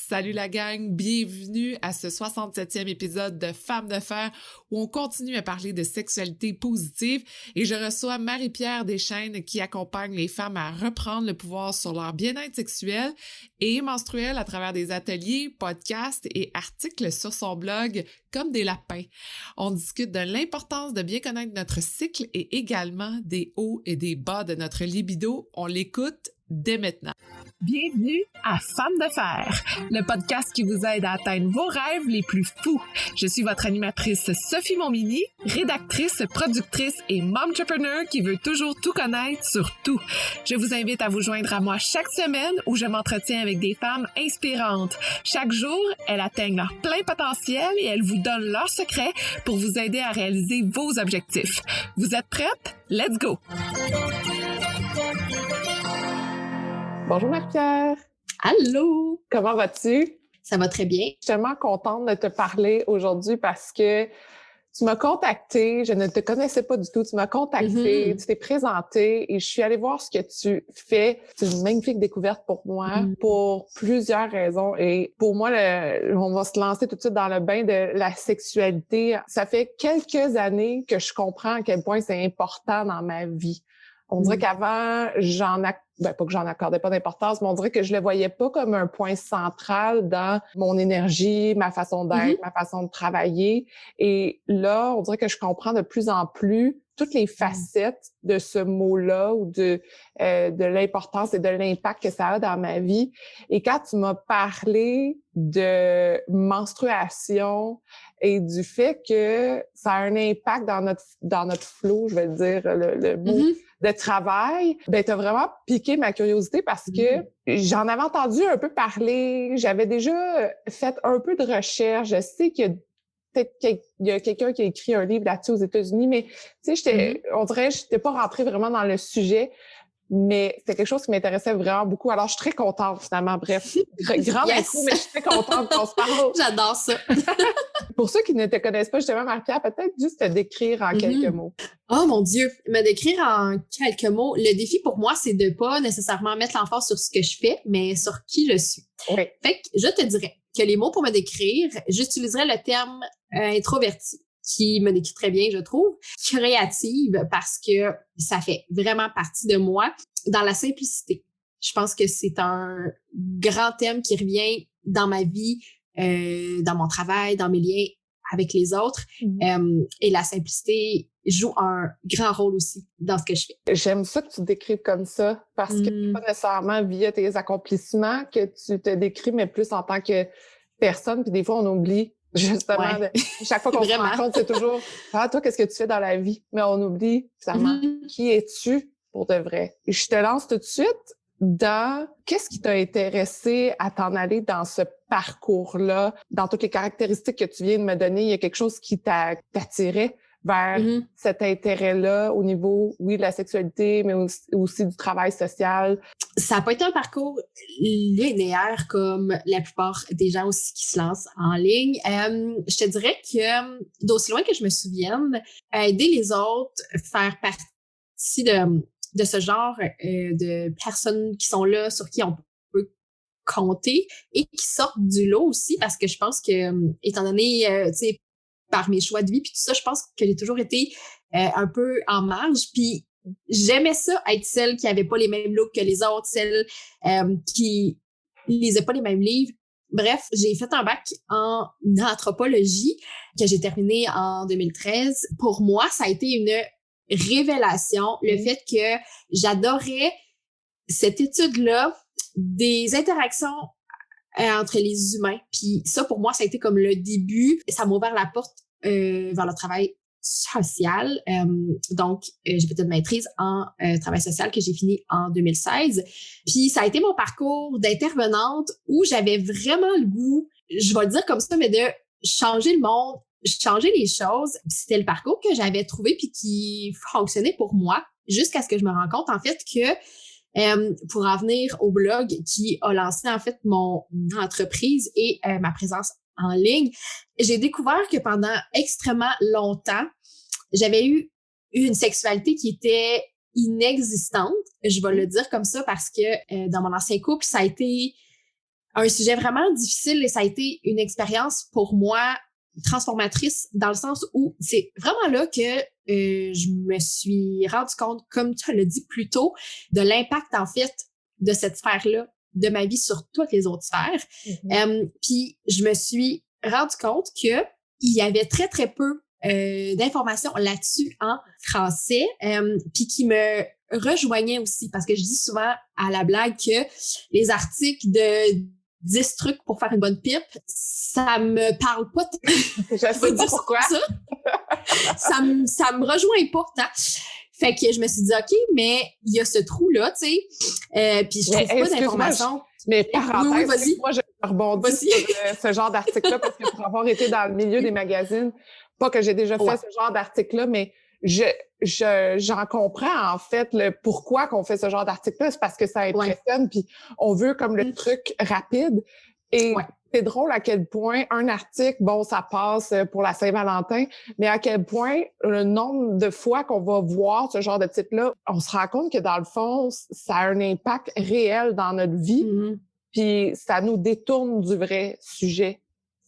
Salut la gang, bienvenue à ce 67e épisode de Femmes de fer où on continue à parler de sexualité positive et je reçois Marie-Pierre Deschaines qui accompagne les femmes à reprendre le pouvoir sur leur bien-être sexuel et menstruel à travers des ateliers, podcasts et articles sur son blog Comme des lapins. On discute de l'importance de bien connaître notre cycle et également des hauts et des bas de notre libido. On l'écoute dès maintenant. Bienvenue à Femmes de fer, le podcast qui vous aide à atteindre vos rêves les plus fous. Je suis votre animatrice Sophie Montminy, rédactrice, productrice et momtrepreneur qui veut toujours tout connaître sur tout. Je vous invite à vous joindre à moi chaque semaine où je m'entretiens avec des femmes inspirantes. Chaque jour, elles atteignent leur plein potentiel et elles vous donnent leurs secrets pour vous aider à réaliser vos objectifs. Vous êtes prêtes? Let's go! Bonjour Marie-Pierre. Allô! Comment vas-tu? Ça va très bien. Je suis tellement contente de te parler aujourd'hui parce que tu m'as contactée, je ne te connaissais pas du tout, tu m'as contactée, tu t'es présentée et je suis allée voir ce que tu fais. C'est une magnifique découverte pour moi pour plusieurs raisons et pour moi, on va se lancer tout de suite dans le bain de la sexualité. Ça fait quelques années que je comprends à quel point c'est important dans ma vie. On dirait qu'avant, pas que j'en accordais pas d'importance, mais on dirait que je le voyais pas comme un point central dans mon énergie, ma façon d'être, ma façon de travailler. Et là, on dirait que je comprends de plus en plus toutes les facettes de ce mot-là ou de l'importance et de l'impact que ça a dans ma vie. Et quand tu m'as parlé de menstruation et du fait que ça a un impact dans notre flow, je vais dire le mot de travail, ben t'as vraiment piqué ma curiosité parce que j'en avais entendu un peu parler, j'avais déjà fait un peu de recherche, je sais qu'il y a peut-être qu'il y a quelqu'un qui a écrit un livre là-dessus aux États-Unis, mais tu sais, on dirait que j'étais pas rentrée vraiment dans le sujet, mais c'était quelque chose qui m'intéressait vraiment beaucoup. Alors, je suis très contente, finalement. Bref, grande intro, mais je suis très contente qu'on se parle. J'adore ça. Pour ceux qui ne te connaissent pas, justement, Marie-Pierre, peut-être juste te décrire en quelques mots. Oh mon Dieu! Me décrire en quelques mots. Le défi pour moi, c'est de pas nécessairement mettre l'emphase sur ce que je fais, mais sur qui je suis. Oui. Fait que je te dirais que les mots pour me décrire, j'utiliserais le terme introverti, qui me décrit très bien, je trouve. Créative, parce que ça fait vraiment partie de moi. Dans la simplicité. Je pense que c'est un grand thème qui revient dans ma vie, dans mon travail, dans mes liens avec les autres. Et la simplicité joue un grand rôle aussi dans ce que je fais. J'aime ça que tu te décrives comme ça, parce que c'est pas nécessairement via tes accomplissements que tu te décris, mais plus en tant que personne. Puis des fois, on oublie justement, chaque fois qu'on se rencontre, c'est toujours « Ah, toi, qu'est-ce que tu fais dans la vie? » Mais on oublie, finalement, qui es-tu pour de vrai? Et je te lance tout de suite dans qu'est-ce qui t'a intéressé à t'en aller dans ce parcours-là, dans toutes les caractéristiques que tu viens de me donner, il y a quelque chose qui t'attirait vers cet intérêt-là au niveau, oui, de la sexualité, mais aussi du travail social? Ça n'a pas été un parcours linéaire comme la plupart des gens aussi qui se lancent en ligne. Je te dirais que, d'aussi loin que je me souvienne, aider les autres, faire partie de ce genre de personnes qui sont là, sur qui on peut compter et qui sortent du lot aussi, parce que je pense que, étant donné, tu sais, par mes choix de vie, puis tout ça, je pense que j'ai toujours été un peu en marge, puis j'aimais ça, être celle qui avait pas les mêmes looks que les autres, celle qui lisait pas les mêmes livres. Bref, j'ai fait un bac en anthropologie que j'ai terminé en 2013. Pour moi, ça a été une révélation, le fait que j'adorais cette étude-là des interactions entre les humains. Puis ça, pour moi, ça a été comme le début. Ça m'a ouvert la porte vers le travail social. Donc, j'ai fait une maîtrise en travail social que j'ai fini en 2016. Puis ça a été mon parcours d'intervenante où j'avais vraiment le goût, je vais le dire comme ça, mais de changer le monde, changer les choses. C'était le parcours que j'avais trouvé puis qui fonctionnait pour moi jusqu'à ce que je me rende compte, en fait, que pour en venir au blog qui a lancé, en fait, mon entreprise et ma présence en ligne, j'ai découvert que pendant extrêmement longtemps, j'avais eu une sexualité qui était inexistante. Je vais le dire comme ça parce que dans mon ancien couple, ça a été un sujet vraiment difficile et ça a été une expérience pour moi transformatrice dans le sens où c'est vraiment là que je me suis rendu compte, comme tu l'as dit plus tôt, de l'impact en fait de cette sphère-là de ma vie sur toutes les autres sphères. Puis je me suis rendu compte que il y avait très, très peu d'informations là-dessus en français, puis qui me rejoignaient aussi, parce que je dis souvent à la blague que les articles de 10 trucs pour faire une bonne pipe, ça me parle pas. Je sais pas pourquoi. Ça me rejoint pas tant. Fait que je me suis dit, OK, mais il y a ce trou-là, tu sais, puis je trouve pas d'informations. Mais parenthèse, oui, vas-y. Moi, je rebondis sur ce genre d'article-là parce que pour avoir été dans le milieu des magazines, pas que j'ai déjà fait ce genre d'article-là, mais j'en comprends en fait le pourquoi qu'on fait ce genre d'article-là, c'est parce que ça impressionne, puis on veut comme le truc rapide. Et c'est drôle à quel point un article, bon, ça passe pour la Saint-Valentin, mais à quel point le nombre de fois qu'on va voir ce genre de titre-là, on se rend compte que dans le fond, ça a un impact réel dans notre vie, puis ça nous détourne du vrai sujet.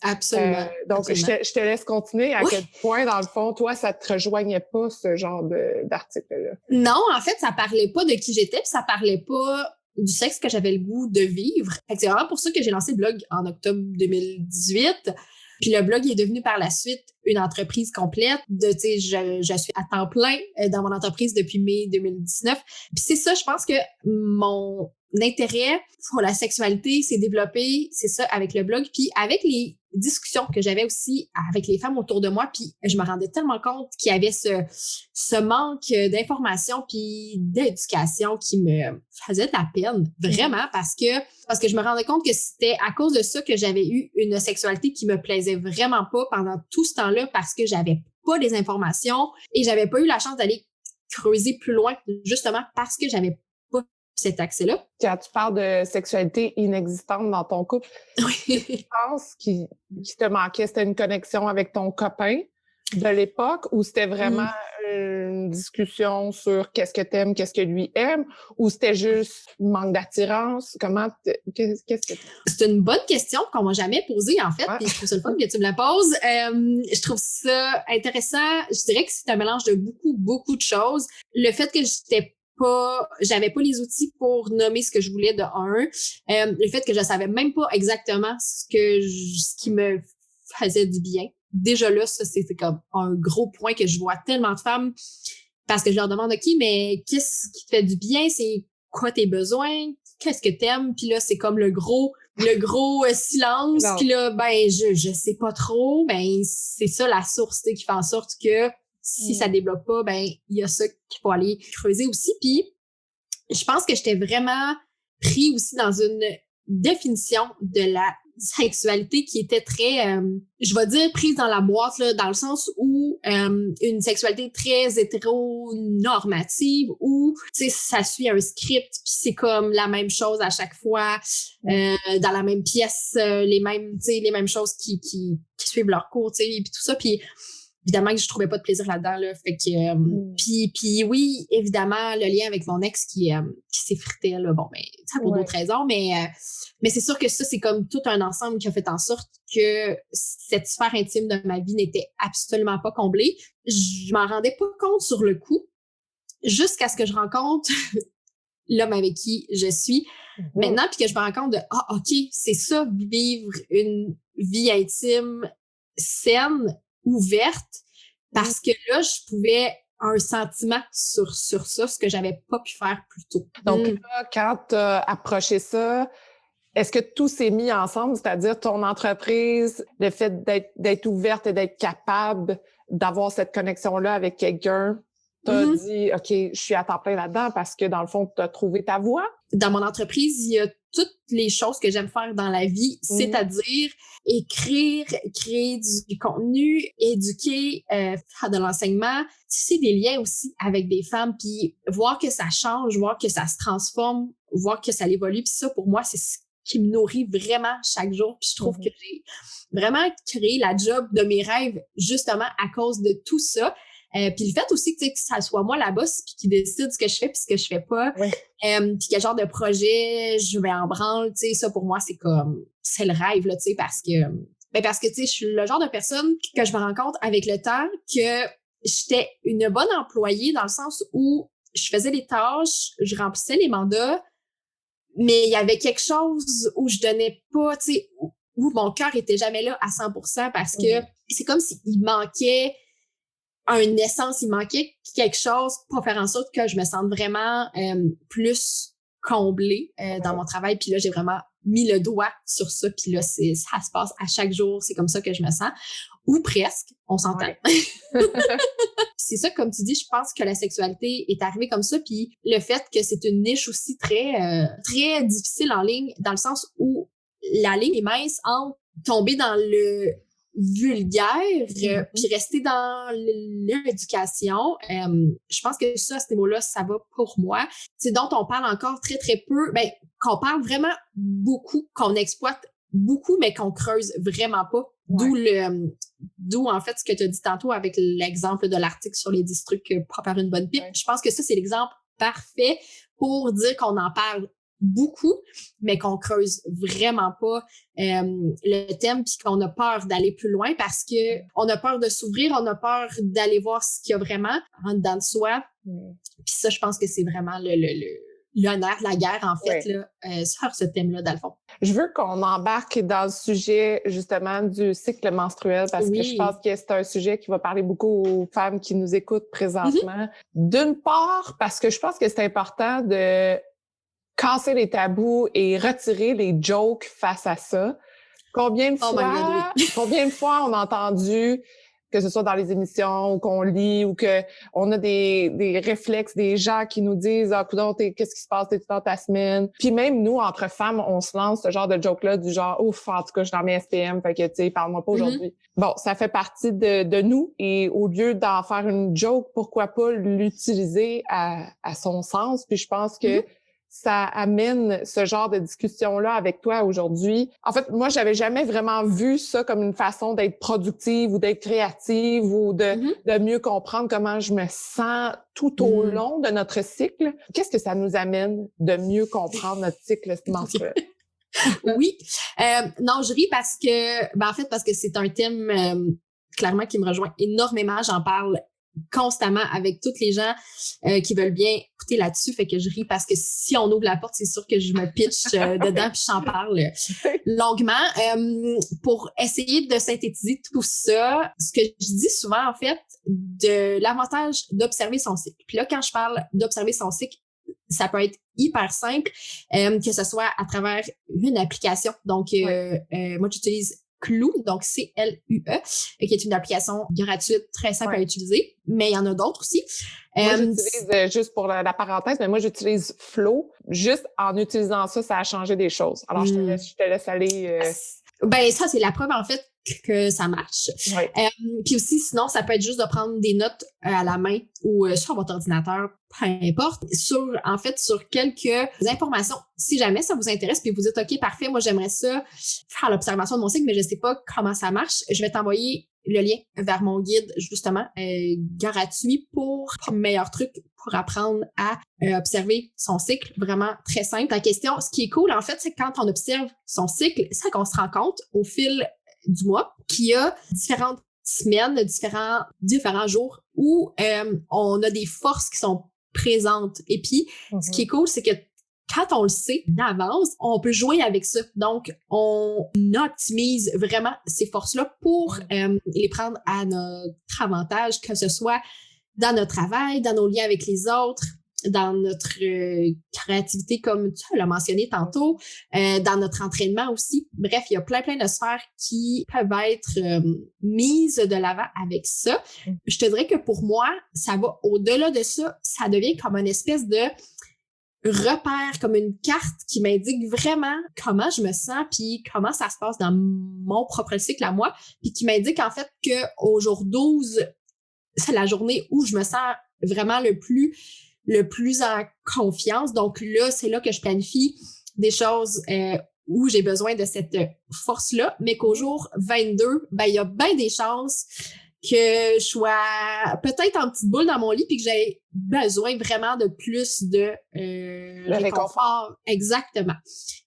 Absolument. Donc, absolument. Je te laisse continuer. À quel point, dans le fond, toi, ça te rejoignait pas, ce genre d'article-là? Non, en fait, ça parlait pas de qui j'étais, puis ça parlait pas du sexe que j'avais le goût de vivre. Fait que c'est vraiment pour ça que j'ai lancé le blog en octobre 2018. Puis le blog est devenu par la suite une entreprise complète. Tu sais, je suis à temps plein dans mon entreprise depuis mai 2019. Puis c'est ça, je pense que mon intérêt pour la sexualité s'est développé, c'est ça, avec le blog. Puis avec les discussions que j'avais aussi avec les femmes autour de moi, puis je me rendais tellement compte qu'il y avait ce manque d'information puis d'éducation qui me faisait de la peine, vraiment, parce que je me rendais compte que c'était à cause de ça que j'avais eu une sexualité qui me plaisait vraiment pas pendant tout ce temps-là, parce que j'avais pas les informations et j'avais pas eu la chance d'aller creuser plus loin, justement parce que j'avais pas cet accès-là. Quand tu parles de sexualité inexistante dans ton couple, oui. je pense qui te manquait, c'était une connexion avec ton copain de l'époque, ou c'était vraiment une discussion sur qu'est-ce que t'aimes, qu'est-ce que lui aime, ou c'était juste manque d'attirance? Qu'est-ce que... C'est une bonne question qu'on m'a jamais posée, en fait, puis je trouve ça le fun que tu me la poses. Je trouve ça intéressant. Je dirais que c'est un mélange de beaucoup de choses. Le fait que j'avais pas les outils pour nommer ce que je voulais de un. Le fait que je savais même pas exactement ce qui me faisait du bien. Déjà là, ça, c'est comme un gros point que je vois tellement de femmes parce que je leur demande, OK, mais qu'est-ce qui te fait du bien? C'est quoi tes besoins? Qu'est-ce que t'aimes? Puis là, c'est comme le gros silence. Non. Puis là, ben, je sais pas trop. Ben, c'est ça la source, qui fait en sorte que si ça débloque pas, ben, il y a ça qu'il faut aller creuser aussi. Puis, je pense que j'étais vraiment pris aussi dans une définition de la sexualité qui était très, je vais dire, prise dans la boîte, là, dans le sens où une sexualité très hétéronormative où, tu sais, ça suit un script, puis c'est comme la même chose à chaque fois, dans la même pièce, les mêmes choses qui suivent leur cours, tu sais, puis tout ça, puis évidemment que je trouvais pas de plaisir là-dedans, là. Fait que, puis oui, évidemment, le lien avec mon ex qui s'effritait, là. Bon, ben, ça pour d'autres raisons, mais c'est sûr que ça, c'est comme tout un ensemble qui a fait en sorte que cette sphère intime de ma vie n'était absolument pas comblée. Je m'en rendais pas compte sur le coup, jusqu'à ce que je rencontre l'homme avec qui je suis maintenant, puis que je me rends compte de, OK, c'est ça, vivre une vie intime saine, ouverte, parce que là, je pouvais un sentiment sur ça, ce que j'avais pas pu faire plus tôt. Donc là, quand tu as approché ça, est-ce que tout s'est mis ensemble, c'est-à-dire ton entreprise, le fait d'être ouverte et d'être capable d'avoir cette connexion-là avec quelqu'un, t'as dit, OK, je suis à temps plein là-dedans parce que dans le fond, tu as trouvé ta voie? Dans mon entreprise, il y a toutes les choses que j'aime faire dans la vie, c'est-à-dire écrire, créer du contenu, éduquer, faire de l'enseignement, tisser des liens aussi avec des femmes, puis voir que ça change, voir que ça se transforme, voir que ça évolue. Puis ça, pour moi, c'est ce qui me nourrit vraiment chaque jour. Puis je trouve que j'ai vraiment créé la job de mes rêves justement à cause de tout ça. Puis le fait aussi que ça soit moi la boss puis qui décide ce que je fais puis ce que je fais pas. Oui. Puis quel genre de projet je vais en branle, tu sais, ça pour moi c'est le rêve là, tu sais, parce que tu sais je suis le genre de personne que je me rends compte avec le temps que j'étais une bonne employée dans le sens où je faisais les tâches, je remplissais les mandats, mais il y avait quelque chose où je donnais pas, tu sais, où mon cœur était jamais là à 100% parce que c'est comme s'il manquait une essence, il manquait quelque chose pour faire en sorte que je me sente vraiment plus comblée dans mon travail. Puis là, j'ai vraiment mis le doigt sur ça. Puis là, ça se passe à chaque jour. C'est comme ça que je me sens. Ou presque, on s'entend. Ouais. C'est ça, comme tu dis, je pense que la sexualité est arrivée comme ça. Puis le fait que c'est une niche aussi très, très difficile en ligne, dans le sens où la ligne est mince entre tomber dans le vulgaire puis rester dans l'éducation. Je pense que ça, à ce niveau-là, ça va pour moi. C'est dont on parle encore très, très peu, qu'on parle vraiment beaucoup, qu'on exploite beaucoup, mais qu'on creuse vraiment pas. Ouais. D'où en fait ce que tu as dit tantôt avec l'exemple de l'article sur les 10 trucs pour faire une bonne pipe. Ouais. Je pense que ça, c'est l'exemple parfait pour dire qu'on en parle beaucoup, mais qu'on creuse vraiment pas le thème puis qu'on a peur d'aller plus loin parce que on a peur de s'ouvrir, on a peur d'aller voir ce qu'il y a vraiment en dedans de soi. Puis ça, je pense que c'est vraiment l'honneur de la guerre, en fait, là, sur ce thème-là, dans le fond. Je veux qu'on embarque dans le sujet, justement, du cycle menstruel parce que je pense que c'est un sujet qui va parler beaucoup aux femmes qui nous écoutent présentement. D'une part, parce que je pense que c'est important de casser les tabous et retirer les jokes face à ça. Combien de fois on a entendu, que ce soit dans les émissions ou qu'on lit ou que on a des réflexes des gens qui nous disent « Ah, coudonc, qu'est-ce qui se passe? T'es-tu dans ta semaine? » Puis même nous, entre femmes, on se lance ce genre de joke-là du genre « Ouf, en tout cas, je suis dans mes SPM, fait que, tu sais, parle-moi pas aujourd'hui. » Bon, ça fait partie de nous et au lieu d'en faire une joke, pourquoi pas l'utiliser à son sens? Puis je pense que ça amène ce genre de discussion-là avec toi aujourd'hui. En fait, moi, j'avais jamais vraiment vu ça comme une façon d'être productive ou d'être créative ou de mieux comprendre comment je me sens tout au long de notre cycle. Qu'est-ce que ça nous amène de mieux comprendre notre cycle menstruel? Oui. Non, je ris parce que c'est un thème clairement qui me rejoint énormément. J'en parle constamment avec toutes les gens qui veulent bien écouter là-dessus. Fait que je ris parce que si on ouvre la porte, c'est sûr que je me pitch dedans puis j'en parle longuement. Pour essayer de synthétiser tout ça, ce que je dis souvent, en fait, de l'avantage d'observer son cycle. Puis là, quand je parle d'observer son cycle, ça peut être hyper simple, que ce soit à travers une application. Donc, moi, j'utilise Clue, donc C-L-U-E, qui est une application gratuite, très simple à utiliser, mais il y en a d'autres aussi. Moi, j'utilise, juste pour la parenthèse, mais moi, j'utilise Flow. Juste en utilisant ça, ça a changé des choses. Alors, je te laisse aller... ça, c'est la preuve, en fait, que ça marche. Puis aussi, sinon, ça peut être juste de prendre des notes à la main ou sur votre ordinateur, peu importe, sur quelques informations. Si jamais ça vous intéresse, puis vous dites, OK, parfait, moi, j'aimerais ça faire l'observation de mon cycle, mais je sais pas comment ça marche, je vais t'envoyer le lien vers mon guide, justement, gratuit pour meilleur truc pour apprendre à observer son cycle. Vraiment très simple. La question, ce qui est cool, en fait, c'est que quand on observe son cycle, c'est qu'on se rend compte au fil du mois qu'il y a différentes semaines, différents jours où on a des forces qui sont présentes. Et puis, ce qui est cool, c'est que quand on le sait d'avance, on peut jouer avec ça. Donc, on optimise vraiment ces forces-là pour les prendre à notre avantage, que ce soit dans notre travail, dans nos liens avec les autres, dans notre créativité, comme tu l'as mentionné tantôt, dans notre entraînement aussi. Bref, il y a plein de sphères qui peuvent être mises de l'avant avec ça. Je te dirais que pour moi, ça va au-delà de ça. Ça devient comme une espèce de repère, comme une carte qui m'indique vraiment comment je me sens puis comment ça se passe dans mon propre cycle à moi, puis qui m'indique en fait que au jour 12, c'est la journée où je me sens vraiment le plus en confiance. Donc là, c'est là que je planifie des choses où j'ai besoin de cette force-là, mais qu'au jour 22, il y a bien des chances que je sois peut-être en petite boule dans mon lit puis que j'ai besoin vraiment de plus de réconfort. Exactement.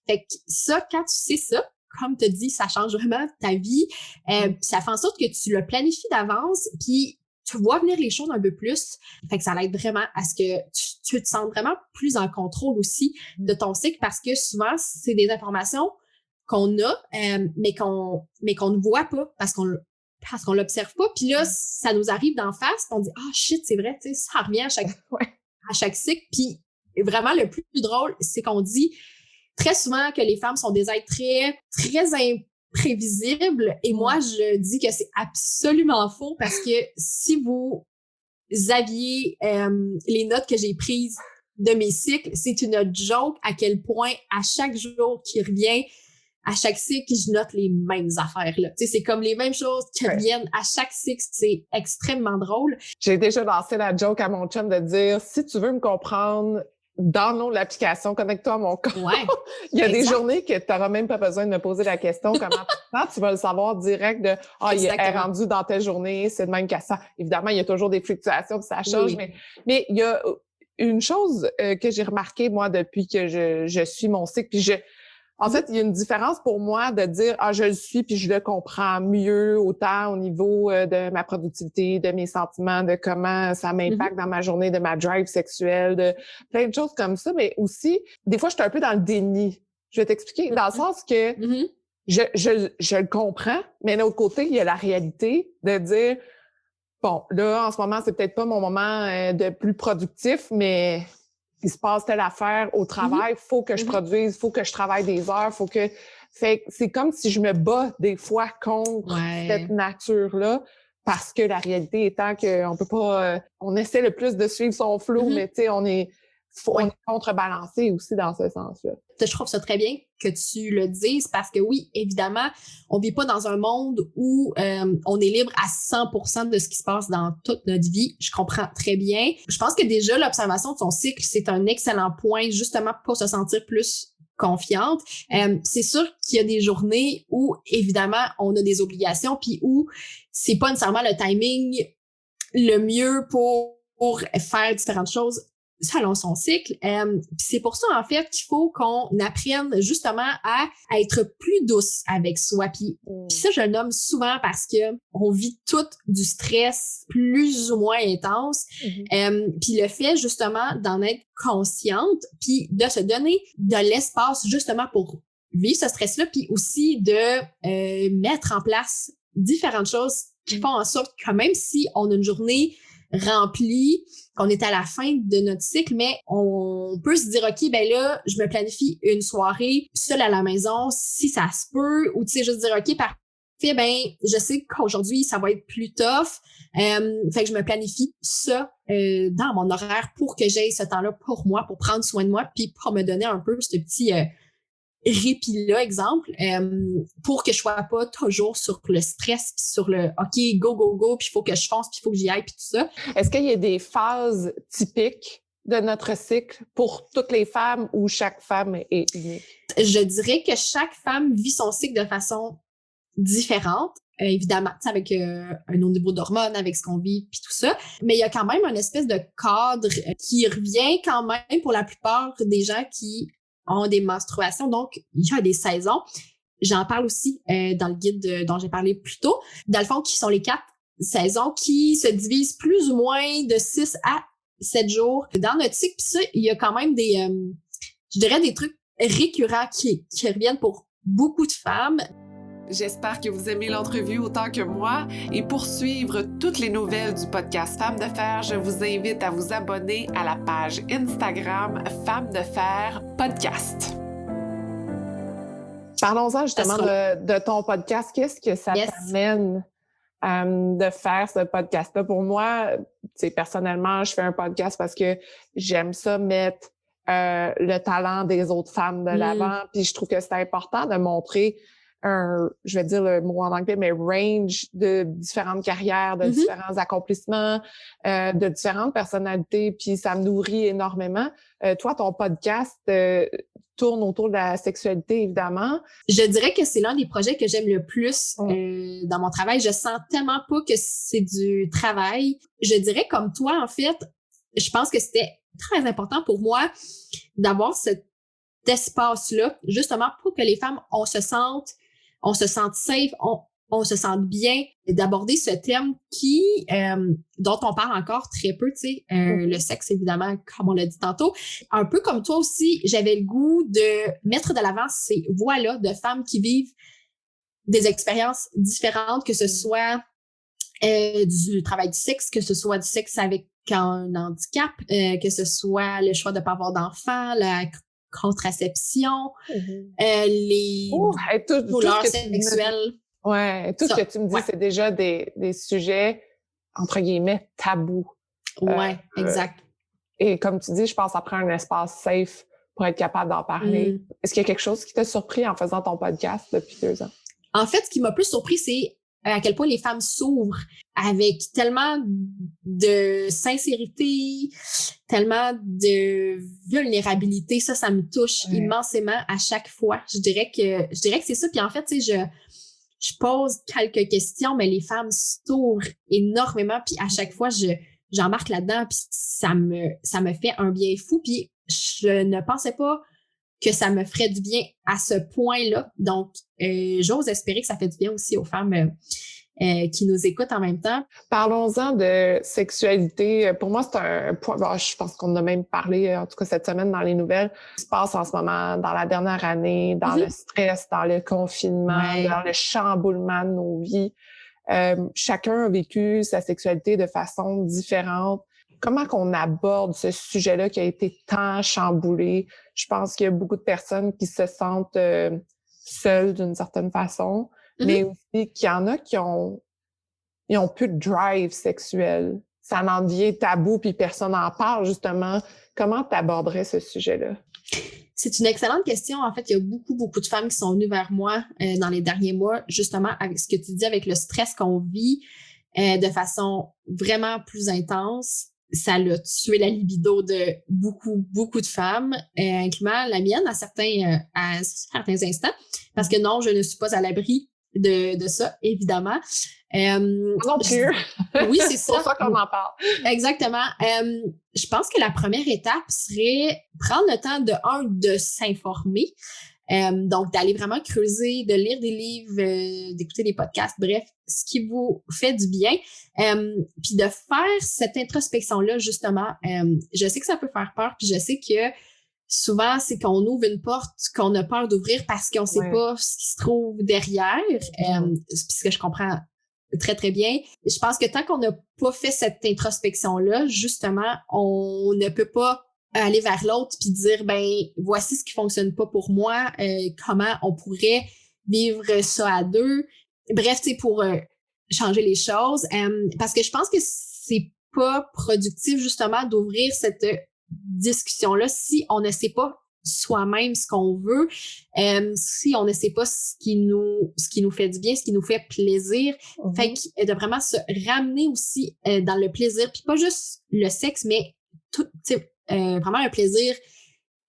Fait que ça, quand tu sais ça, comme tu dis, ça change vraiment ta vie. Puis ça fait en sorte que tu le planifies d'avance puis tu vois venir les choses un peu plus. Fait que ça l'aide vraiment à ce que tu te sens vraiment plus en contrôle aussi de ton cycle parce que souvent, c'est des informations qu'on a, mais qu'on ne voit pas parce qu'on l'observe pas. Puis là, ça nous arrive d'en face, puis on dit « Ah, shit, c'est vrai, tu sais, ça revient à chaque cycle. » Puis vraiment, le plus drôle, c'est qu'on dit très souvent que les femmes sont des êtres très, très imprévisibles. Et moi, je dis que c'est absolument faux parce que si vous aviez les notes que j'ai prises de mes cycles, c'est une joke à quel point à chaque jour qui revient, à chaque cycle, je note les mêmes affaires, là. Tu sais, c'est comme les mêmes choses qui reviennent à chaque cycle. C'est extrêmement drôle. J'ai déjà lancé la joke à mon chum de dire, si tu veux me comprendre, download l'application, connecte-toi à mon compte. Ouais, il y a des journées que tu n'auras même pas besoin de me poser la question comment tu te sens, tu vas le savoir direct de « Ah, il est rendu dans telle journée, c'est de même qu'à ça. » Évidemment, il y a toujours des fluctuations, ça change, mais il y a une chose que j'ai remarquée, moi, depuis que je suis mon cycle, puis en fait, il y a une différence pour moi de dire « Ah, je le suis puis je le comprends mieux autant au niveau de ma productivité, de mes sentiments, de comment ça m'impacte dans ma journée, de ma drive sexuelle, de plein de choses comme ça. » Mais aussi, des fois, je suis un peu dans le déni. Je vais t'expliquer dans le sens que je le comprends, mais d'un autre côté, il y a la réalité de dire « Bon, là, en ce moment, c'est peut-être pas mon moment de plus productif, mais... » il se passe telle affaire au travail, faut que je produise, faut que je travaille des heures, fait que c'est comme si je me bats des fois contre cette nature-là, parce que la réalité étant qu'on peut pas, on essaie le plus de suivre son flow, mais tu sais, on est contrebalancé aussi dans ce sens-là. Je trouve ça très bien que tu le dises parce que oui, évidemment, on vit pas dans un monde où on est libre à 100% de ce qui se passe dans toute notre vie. Je comprends très bien. Je pense que déjà, l'observation de son cycle, c'est un excellent point justement pour se sentir plus confiante. C'est sûr qu'il y a des journées où, évidemment, on a des obligations puis où c'est pas nécessairement le timing le mieux pour faire différentes choses selon son cycle. C'est pour ça, en fait, qu'il faut qu'on apprenne justement à être plus douce avec soi. Puis ça, je le nomme souvent parce que on vit tout du stress plus ou moins intense. Puis le fait, justement, d'en être consciente, puis de se donner de l'espace, justement, pour vivre ce stress-là, puis aussi de mettre en place différentes choses qui font en sorte que même si on a une journée remplie, qu'on est à la fin de notre cycle, mais on peut se dire, OK, ben là, je me planifie une soirée seule à la maison, si ça se peut, ou tu sais, juste dire, OK, parfait, ben, je sais qu'aujourd'hui, ça va être plus tough, fait que je me planifie ça dans mon horaire pour que j'aie ce temps-là pour moi, pour prendre soin de moi, puis pour me donner un peu ce petit répit-là, exemple, pour que je sois pas toujours sur le stress puis sur le OK, go, go, go, puis il faut que je fonce, puis il faut que j'y aille, puis tout ça. Est-ce qu'il y a des phases typiques de notre cycle pour toutes les femmes ou chaque femme est unique? Je dirais que chaque femme vit son cycle de façon différente. Évidemment, avec un autre niveau d'hormones, avec ce qu'on vit, puis tout ça. Mais il y a quand même une espèce de cadre qui revient quand même pour la plupart des gens qui ont des menstruations, donc il y a des saisons. J'en parle aussi dans le guide dont j'ai parlé plus tôt. Dans le fond, qui sont les 4 saisons qui se divisent plus ou moins de 6 à 7 jours dans notre cycle. Puis ça, il y a quand même des, je dirais, des trucs récurrents qui reviennent pour beaucoup de femmes. J'espère que vous aimez l'entrevue autant que moi et pour suivre toutes les nouvelles du podcast Femmes de Fer, je vous invite à vous abonner à la page Instagram Femmes de Fer Podcast. Parlons-en justement de ton podcast. Qu'est-ce que ça t'amène de faire ce podcast-là? Pour moi, personnellement, je fais un podcast parce que j'aime ça mettre le talent des autres femmes de l'avant. Puis je trouve que c'est important de montrer je vais dire le mot en anglais, mais range de différentes carrières, de différents accomplissements, de différentes personnalités, puis ça me nourrit énormément. Toi, ton podcast, tourne autour de la sexualité, évidemment. Je dirais que c'est l'un des projets que j'aime le plus dans mon travail. Je sens tellement pas que c'est du travail. Je dirais comme toi, en fait, je pense que c'était très important pour moi d'avoir cet espace-là, justement pour que les femmes, on se sente safe, on se sente bien, d'aborder ce thème dont on parle encore très peu, tu sais, le sexe, évidemment, comme on l'a dit tantôt. Un peu comme toi aussi, j'avais le goût de mettre de l'avant ces voix-là de femmes qui vivent des expériences différentes, que ce soit du travail du sexe, que ce soit du sexe avec un handicap, que ce soit le choix de ne pas avoir d'enfants, la contraception, les douleurs sexuelles. Ouais, tout ce que tu me dis, c'est déjà des sujets, entre guillemets, tabous. Ouais, exact. Et comme tu dis, je pense que ça prend un espace safe pour être capable d'en parler. Est-ce qu'il y a quelque chose qui t'a surpris en faisant ton podcast depuis 2 ans? En fait, ce qui m'a plus surpris, c'est à quel point les femmes s'ouvrent avec tellement de sincérité, tellement de vulnérabilité. Ça me touche immensément à chaque fois. Je dirais que c'est ça. Puis en fait, tu sais, je pose quelques questions, mais les femmes s'ouvrent énormément. Puis à chaque fois, j'embarque là-dedans. Puis ça me fait un bien fou. Puis je ne pensais pas que ça me ferait du bien à ce point-là. Donc, j'ose espérer que ça fait du bien aussi aux femmes qui nous écoutent en même temps. Parlons-en de sexualité. Pour moi, c'est un point, je pense qu'on en a même parlé, en tout cas cette semaine dans les nouvelles, ce qui se passe en ce moment dans la dernière année, dans le stress, dans le confinement, dans le chamboulement de nos vies. Chacun a vécu sa sexualité de façon différente. Comment qu'on aborde ce sujet-là qui a été tant chamboulé? Je pense qu'il y a beaucoup de personnes qui se sentent seules d'une certaine façon, mais aussi qu'il y en a qui ont plus de drive sexuel. Ça en devient tabou, puis personne n'en parle, justement. Comment tu aborderais ce sujet-là? C'est une excellente question. En fait, il y a beaucoup, beaucoup de femmes qui sont venues vers moi dans les derniers mois, justement, avec ce que tu dis, avec le stress qu'on vit de façon vraiment plus intense. Ça l'a tué la libido de beaucoup, beaucoup de femmes, incluant la mienne à certains instants. Parce que non, je ne suis pas à l'abri de ça, évidemment. Non plus. Oui, c'est ça. C'est pour ça qu'on en parle. Exactement. Je pense que la première étape serait prendre le temps de s'informer. Donc, d'aller vraiment creuser, de lire des livres, d'écouter des podcasts, bref, ce qui vous fait du bien. Puis de faire cette introspection-là, justement, je sais que ça peut faire peur, puis je sais que souvent, c'est qu'on ouvre une porte qu'on a peur d'ouvrir parce qu'on ne sait pas ce qui se trouve derrière, puisque je comprends très, très bien. Je pense que tant qu'on n'a pas fait cette introspection-là, justement, on ne peut pas aller vers l'autre puis dire, ben voici ce qui fonctionne pas pour moi, comment on pourrait vivre ça à deux. Bref, tu sais, pour changer les choses. Parce que je pense que c'est pas productif, justement, d'ouvrir cette discussion-là si on ne sait pas soi-même ce qu'on veut, si on ne sait pas ce qui nous fait du bien, ce qui nous fait plaisir. Fait que de vraiment se ramener aussi dans le plaisir, puis pas juste le sexe, mais tout, tu sais, vraiment un plaisir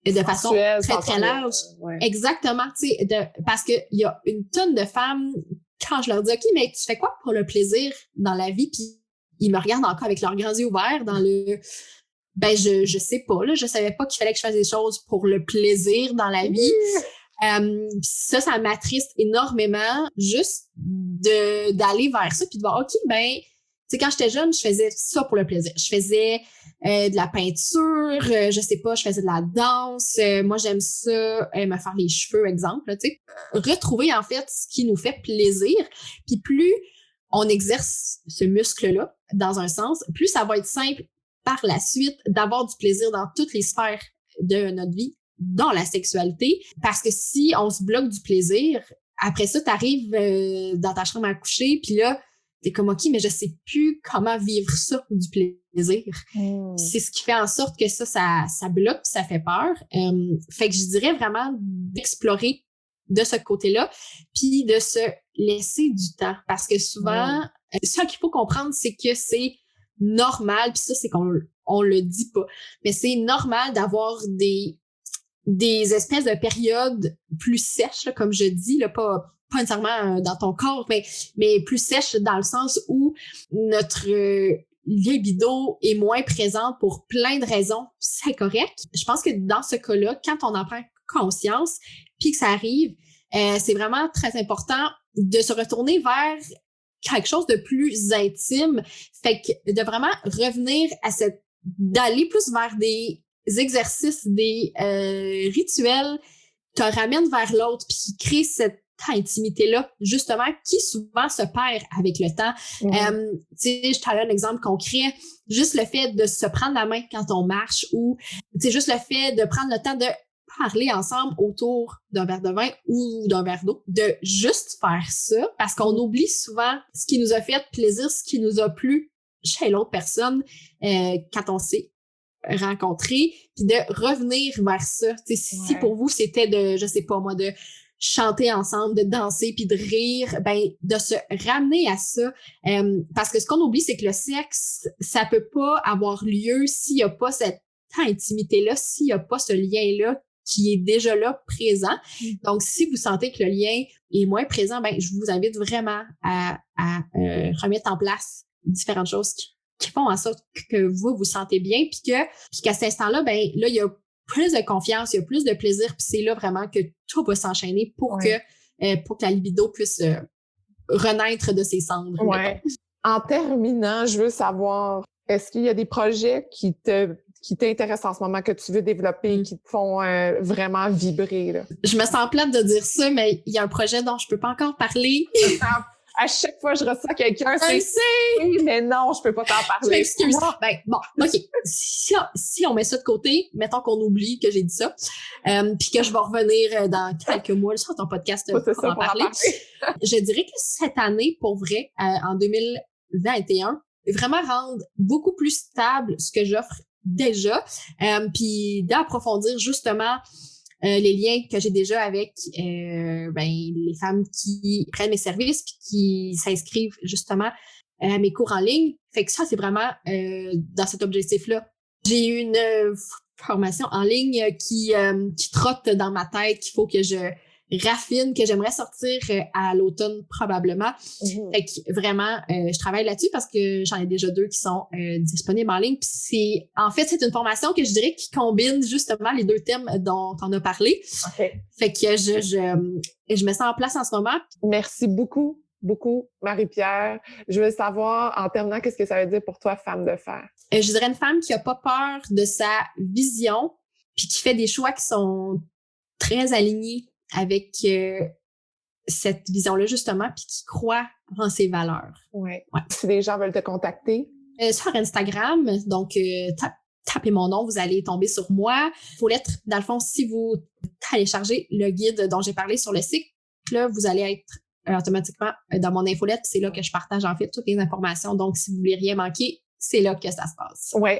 de façon très, très large. Exactement, tu sais, parce que il y a une tonne de femmes, quand je leur dis, OK, mais tu fais quoi pour le plaisir dans la vie? Puis ils me regardent encore avec leurs grands yeux ouverts dans le... Ben, je sais pas, là. Je savais pas qu'il fallait que je fasse des choses pour le plaisir dans la vie. Ça m'attriste énormément juste d'aller vers ça puis de voir, OK, ben, tu sais, quand j'étais jeune, je faisais ça pour le plaisir. Je faisais de la peinture, je sais pas, je faisais de la danse. Moi, j'aime ça, me faire les cheveux, exemple, tu sais. Retrouver, en fait, ce qui nous fait plaisir. Puis plus on exerce ce muscle-là, dans un sens, plus ça va être simple par la suite d'avoir du plaisir dans toutes les sphères de notre vie, dans la sexualité. Parce que si on se bloque du plaisir, après ça, t'arrives dans ta chambre à coucher, puis là, t'es comme, OK, mais je sais plus comment vivre ça, du plaisir. C'est ce qui fait en sorte que ça bloque, ça fait peur. Fait que je dirais vraiment d'explorer de ce côté-là, puis de se laisser du temps. Parce que souvent, ce qu'il faut comprendre, c'est que c'est normal, puis ça, c'est qu'on le dit pas, mais c'est normal d'avoir des des espèces de périodes plus sèches, là, comme je dis, là, pas nécessairement dans ton corps, mais plus sèches dans le sens où notre libido est moins présente pour plein de raisons. C'est correct. Je pense que dans ce cas-là, quand on en prend conscience, puis que ça arrive, c'est vraiment très important de se retourner vers quelque chose de plus intime. Fait que de vraiment revenir d'aller plus vers des exercices, des rituels, te ramènent vers l'autre, puis qui créent cette intimité-là, justement, qui souvent se perd avec le temps. Tu sais, je te donne un exemple concret. Juste le fait de se prendre la main quand on marche ou, tu sais, juste le fait de prendre le temps de parler ensemble autour d'un verre de vin ou d'un verre d'eau, de juste faire ça, parce qu'on oublie souvent ce qui nous a fait plaisir, ce qui nous a plu chez l'autre personne quand on s'est rencontré, puis de revenir vers ça. Tu sais, si pour vous, c'était de, je sais pas moi, de chanter ensemble, de danser puis de rire, ben de se ramener à ça, parce que ce qu'on oublie, c'est que le sexe, ça peut pas avoir lieu s'il y a pas cette intimité-là, s'il y a pas ce lien-là qui est déjà là, présent. Donc, si vous sentez que le lien est moins présent, ben je vous invite vraiment à remettre en place différentes choses qui font en sorte que vous vous sentez bien, puis qu'à cet instant-là, ben là, il y a plus de confiance, il y a plus de plaisir, puis c'est là vraiment que tout va s'enchaîner pour que la libido puisse renaître de ses cendres. Ouais. En terminant, je veux savoir, est-ce qu'il y a des projets qui t'intéressent en ce moment, que tu veux développer, qui te font vraiment vibrer, là? Je me sens plate de dire ça, mais il y a un projet dont je peux pas encore parler. À chaque fois que je reçois quelqu'un, c'est oui, mais non, je peux pas t'en parler. Je m'excuse. Ben, bon, OK. Si on met ça de côté, mettons qu'on oublie que j'ai dit ça, puis que je vais revenir dans quelques mois sur ton podcast pour en parler. Je dirais que cette année, pour vrai, en 2021, vraiment rendre beaucoup plus stable ce que j'offre déjà, puis d'approfondir justement les liens que j'ai déjà avec les femmes qui prennent mes services puis qui s'inscrivent justement à mes cours en ligne. Fait que ça, c'est vraiment dans cet objectif-là. J'ai eu une formation en ligne qui trotte dans ma tête, qu'il faut que je raffine, que j'aimerais sortir à l'automne probablement. Fait que vraiment, je travaille là-dessus parce que j'en ai déjà 2 qui sont disponibles en ligne. Puis c'est une formation que je dirais qui combine justement les 2 thèmes dont on a parlé. Okay. Fait que je me sens en place en ce moment. Merci beaucoup, Marie-Pierre. Je veux savoir, en terminant, qu'est-ce que ça veut dire pour toi, femme de fer? Je dirais une femme qui a pas peur de sa vision puis qui fait des choix qui sont très alignés avec cette vision-là, justement, puis qui croit en ses valeurs. Ouais. Si les gens veulent te contacter? Sur Instagram, donc tapez mon nom, vous allez tomber sur moi. Infolettre, dans le fond, si vous téléchargez le guide dont j'ai parlé sur le site, là, vous allez être automatiquement dans mon infolette. C'est là que je partage, en fait, toutes les informations. Donc, si vous voulez rien manquer, c'est là que ça se passe. Oui,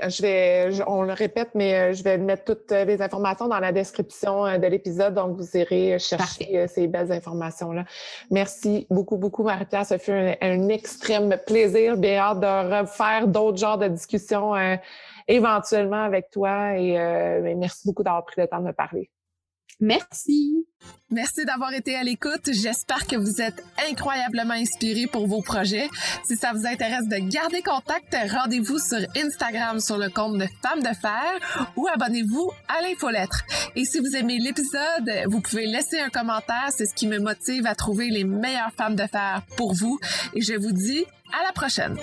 on le répète, mais je vais mettre toutes les informations dans la description de l'épisode, donc vous irez chercher ces belles informations-là. Merci beaucoup, Marie-Pierre. Ça fut un extrême plaisir. Bien hâte de refaire d'autres genres de discussions éventuellement avec toi et merci beaucoup d'avoir pris le temps de me parler. Merci. Merci d'avoir été à l'écoute. J'espère que vous êtes incroyablement inspirés pour vos projets. Si ça vous intéresse de garder contact, rendez-vous sur Instagram sur le compte de Femmes de Fer ou abonnez-vous à l'infolettre. Et si vous aimez l'épisode, vous pouvez laisser un commentaire. C'est ce qui me motive à trouver les meilleures femmes de fer pour vous. Et je vous dis à la prochaine.